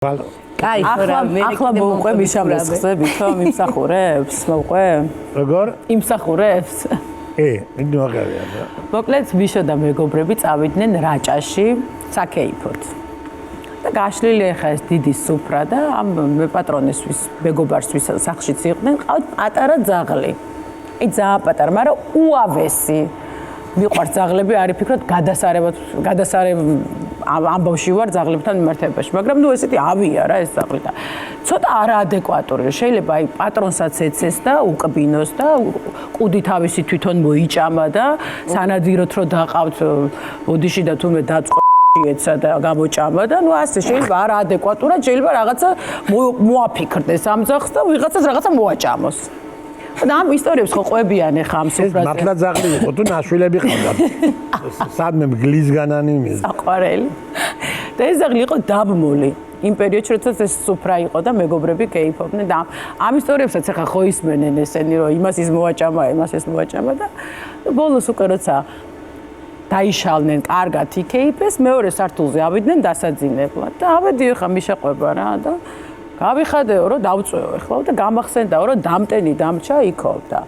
კაი, ახლა მოვყვე მიშამეს ხსები, ხო, იმსახურებს, მოვყვე? როგორ? იმსახურებს? მიდმოღებია. მოკლედ, მიშო და მეგობრები წავიდნენ რაჭაში, საქეიფოთ. და გაშლილი ახლა ეს დიდი სუფრა და ამ პატრონისთვის, მეგობარისთვის სახლშიც იყვნენ, ყავთ პატარა ძაღლი. აი ძალიან პატარა, მაგრამ უავესი. მიყვარს ძაღლები, არ იფიქროთ გადასარევ ამბავში ვარ ძაღლებთან მიმართებაში, მაგრამ ნუ ესეთი ავია რა ეს ძაღლი და ცოტა არაადეკვატური. შეიძლება აი პატრონსაც ეცეს და უკბინოს და ყუდი თავისი თვითონ მოიჭამა და სანადიროთ რომ დაყავთ ბოდიში და თუნდაც დაწყო ეცა და გამოჭამა და ნუ ასე შეიძლება არაადეკვატურად შეიძლება რაღაცა მოაფიქრდეს ამ ძაღლს და ვიღაცას რაღაცა მოაჭამოს. და ამ ისტორიებს ხო ყვებიან ახლა ამ სოფრაზე. მართლა ძაღლი იყო თუ ნაშვილები ყავდათ. სადმე მგლისგანანი მის. აყვარელი. და ეს ძაღლი იყო დაბმული. იმ პერიოდში როდესაც ეს სუფრა იყო და მეგობრები კეიფობდნენ და ამ ისტორიებსაც ახლა ხო ისმენენ ესენი რომ იმას ის მოაჭამა, იმას ეს მოაჭამა და ბოლოს უკვე როცა დაიშალნენ, კარგად იქეიფეს, მეორე სართულზე ავიდნენ დასაძინებლად და ავედიო ხა მიშაყვება რა და გავიხადეო რომ დავწვეო ეხლა და გამახსენდაო რომ დამტენი დამჭა იქო და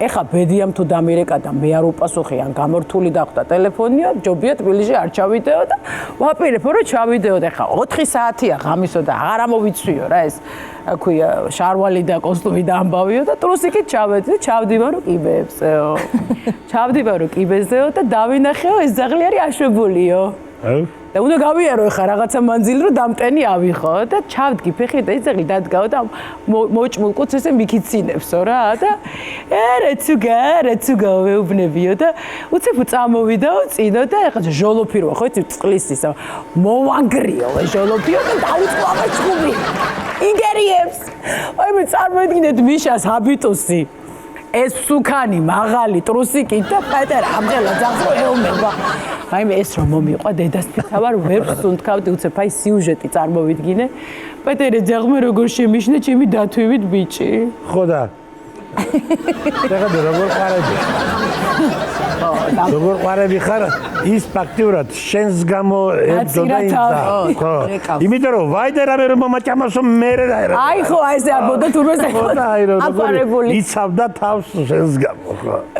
ეხა ბედიამ თუ დამირეკა და მე არ უპასუხიან გამორთული დახვდა ტელეფონია ჯობია თბილისში არ ჩავიდეო და ვაპირებო რომ ჩავიდეო და ეხა 4 საათია ღამისო და აღარ ამოვიცვიო რა ეს აქვია შარვალი და კოსტუმი და ამბავიო და ტრუსიკით ჩავედი და ჩავდივარო კიბეებსეო ჩავდივარო კიბეზეო და დავინახეო ეს ძაღლი არის აშვებულიო და უნდა გავიარო ხა რაღაცა მანძილი რომ დამტენი ავიხო და ჩავდგი ფეხი და ეს ძაღლი დადგაო და მოჭმულ კუც ესე მიქიცინებსო რა და რეცუგა ვეუბნებიო და უცებ წამოვიდაო წინო და ეხლა ჟოლოფიროა ხო იცი წყლის ისა მოვანგრიო ჟოლოფიო და დაუწყვა ჩხუბი იგერიებს აი მე წარმოიდგინეთ მიშას ჰაბიტუსი ეს სუკანი მაღალი ტრუსიკი და პატარა ამღელა ძაღლი ეომება აი მე ეს რომ მომიყვა დედასფიცა ვარ ვერ სუნთქავდი უცებ აი სიუჟეტი წარმოვიდგინე პეტერე ძაღლმა როგორ შემიშნა ჩემი დათვივით ბიჭი ხო და დაგადე როგორ ყარები როგორ ყარები ხარ ის ფაქტიურად შენს გამო ებდოდა ხო იმიტომ რომ ვაიდე რამე რომ მომაჭამასო მე აი ხო აი ეს არ ბოდა თურმე ხო და აი რომ იცავდა თავს შენს გამო ხო